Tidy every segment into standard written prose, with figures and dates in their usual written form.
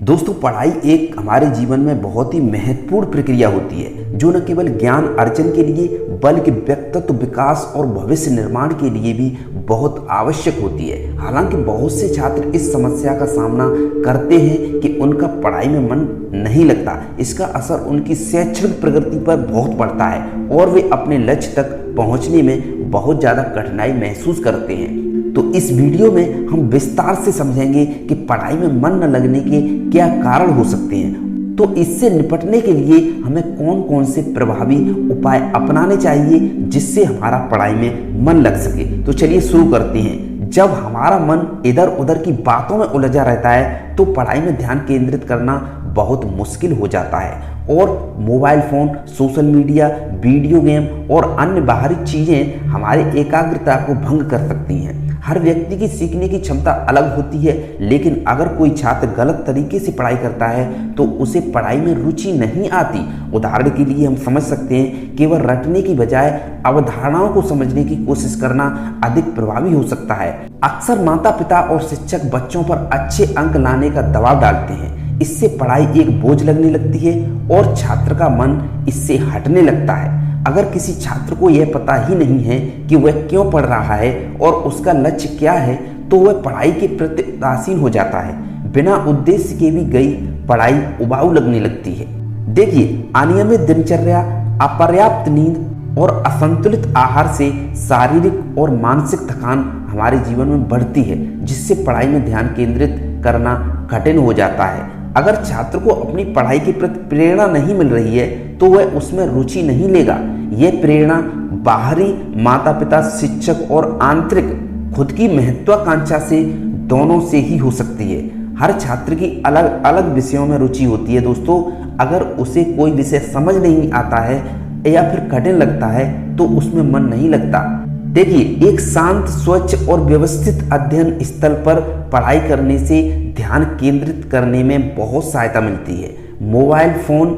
दोस्तों, पढ़ाई एक हमारे जीवन में बहुत ही महत्वपूर्ण प्रक्रिया होती है जो न केवल ज्ञान अर्जन के लिए बल्कि व्यक्तित्व विकास और भविष्य निर्माण के लिए भी बहुत आवश्यक होती है। हालांकि बहुत से छात्र इस समस्या का सामना करते हैं कि उनका पढ़ाई में मन नहीं लगता। इसका असर उनकी शैक्षणिक प्रगति पर बहुत पड़ता है और वे अपने लक्ष्य तक पहुंचने में बहुत ज़्यादा कठिनाई महसूस करते हैं। तो इस वीडियो में हम विस्तार से समझेंगे कि पढ़ाई में मन न लगने के क्या कारण हो सकते हैं। तो इससे निपटने के लिए हमें कौन कौन से प्रभावी उपाय अपनाने चाहिए जिससे हमारा पढ़ाई में मन लग सके। तो चलिए शुरू करते हैं। जब हमारा मन इधर उधर की बातों में उलझा रहता है तो पढ़ाई में ध्यान केंद्रित करना बहुत मुश्किल हो जाता है और mobile phone, social media, video game और अन्य बाहरी चीज़ें हमारी एकाग्रता को भंग कर सकती हैं। हर व्यक्ति की सीखने की क्षमता अलग होती है, लेकिन अगर कोई छात्र गलत तरीके से पढ़ाई करता है तो उसे पढ़ाई में रुचि नहीं आती। उदाहरण के लिए हम समझ सकते हैं कि वह रटने की बजाय अवधारणाओं को समझने की कोशिश करना अधिक प्रभावी हो सकता है। अक्सर माता पिता और शिक्षक बच्चों पर अच्छे अंक लाने का दबाव डालते हैं। इससे पढ़ाई एक बोझ लगने लगती है और छात्र का मन इससे हटने लगता है। अगर किसी छात्र को यह पता ही नहीं है कि वह क्यों पढ़ रहा है और उसका लक्ष्य क्या है तो वह पढ़ाई के प्रति उदासीन हो जाता है। बिना उद्देश्य के भी गई पढ़ाई उबाऊ लगने लगती है। देखिए, अनियमित दिनचर्या, अपर्याप्त नींद और असंतुलित आहार से शारीरिक और मानसिक थकान हमारे जीवन में बढ़ती है, जिससे पढ़ाई में ध्यान केंद्रित करना कठिन हो जाता है। अगर छात्र को अपनी पढ़ाई के प्रति प्रेरणा नहीं मिल रही है तो वह उसमें रुचि नहीं लेगा। यह प्रेरणा बाहरी माता पिता, शिक्षक और आंतरिक खुद की महत्वाकांक्षा से दोनों से ही हो सकती है। हर छात्र की अलग अलग विषयों में रुचि होती है। दोस्तों, अगर उसे कोई विषय समझ नहीं आता है या फिर कठिन लगता है तो उसमें मन नहीं लगता। देखिए, एक शांत, स्वच्छ और व्यवस्थित अध्ययन स्थल पर पढ़ाई करने से ध्यान केंद्रित करने में बहुत सहायता मिलती है। मोबाइल फोन,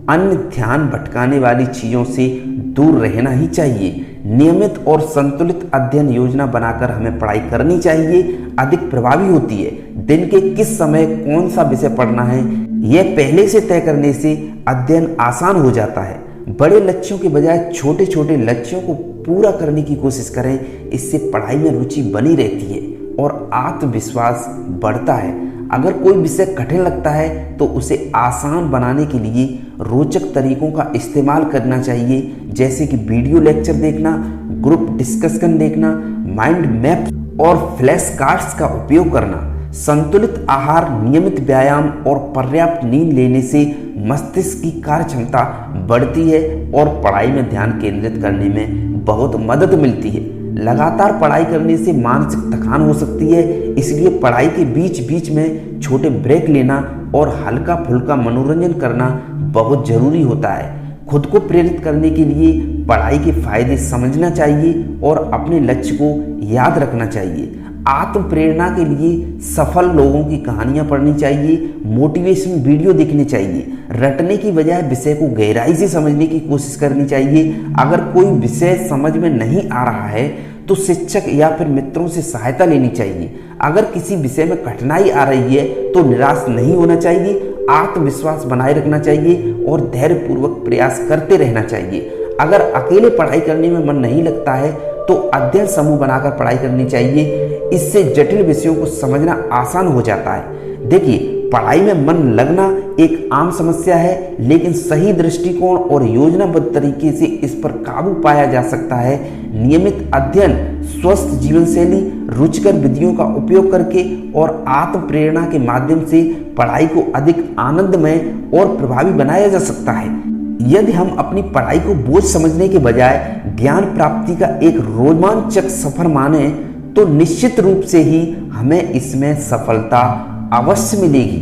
अन्य ध्यान भटकाने वाली चीज़ों से दूर रहना ही चाहिए। नियमित और संतुलित अध्ययन योजना बनाकर हमें पढ़ाई करनी चाहिए, अधिक प्रभावी होती है। दिन के किस समय कौन सा विषय पढ़ना है यह पहले से तय करने से अध्ययन आसान हो जाता है। बड़े लक्ष्यों के बजाय छोटे छोटे लक्ष्यों को पूरा करने की कोशिश करें। इससे पढ़ाई में रुचि बनी रहती है और आत्मविश्वास बढ़ता है। अगर कोई विषय कठिन लगता है तो उसे आसान बनाने के लिए रोचक तरीकों का इस्तेमाल करना चाहिए, जैसे कि वीडियो लेक्चर देखना, ग्रुप डिस्कशन देखना, माइंड मैप और फ्लैश कार्ड्स का उपयोग करना। संतुलित आहार, नियमित व्यायाम और पर्याप्त नींद लेने से मस्तिष्क की कार्य क्षमता बढ़ती है और पढ़ाई में ध्यान केंद्रित करने में बहुत मदद मिलती है। लगातार पढ़ाई करने से मानसिक थकान हो सकती है, इसलिए पढ़ाई के बीच बीच में छोटे ब्रेक लेना और हल्का फुल्का मनोरंजन करना बहुत जरूरी होता है। खुद को प्रेरित करने के लिए पढ़ाई के फायदे समझना चाहिए और अपने लक्ष्य को याद रखना चाहिए। आत्म प्रेरणा के लिए सफल लोगों की कहानियां पढ़नी चाहिए, मोटिवेशन वीडियो देखने चाहिए। रटने की बजाय विषय को गहराई से समझने की कोशिश करनी चाहिए। अगर कोई विषय समझ में नहीं आ रहा है तो शिक्षक या फिर मित्रों से सहायता लेनी चाहिए। अगर किसी विषय में कठिनाई आ रही है तो निराश नहीं होना चाहिए, आत्मविश्वास बनाए रखना चाहिए और धैर्यपूर्वक प्रयास करते रहना चाहिए। अगर अकेले पढ़ाई करने में मन नहीं लगता है तो अध्ययन समूह बनाकर पढ़ाई करनी चाहिए। इससे जटिल विषयों को समझना आसान हो जाता है। देखिए, पढ़ाई में मन लगना एक आम समस्या है, लेकिन सही दृष्टिकोण और योजनाबद्ध तरीके से इस पर काबू पाया जा सकता है। नियमित अध्ययन, स्वस्थ जीवन शैली, रुचिकर विधियों का उपयोग करके और आत्म प्रेरणा के माध्यम से पढ़ाई को अधिक आनंदमय और प्रभावी बनाया जा सकता है। यदि हम अपनी पढ़ाई को बोझ समझने के बजाय ज्ञान प्राप्ति का एक रोमांचक सफर माने तो निश्चित रूप से ही हमें इसमें सफलता अवश्य मिलेगी।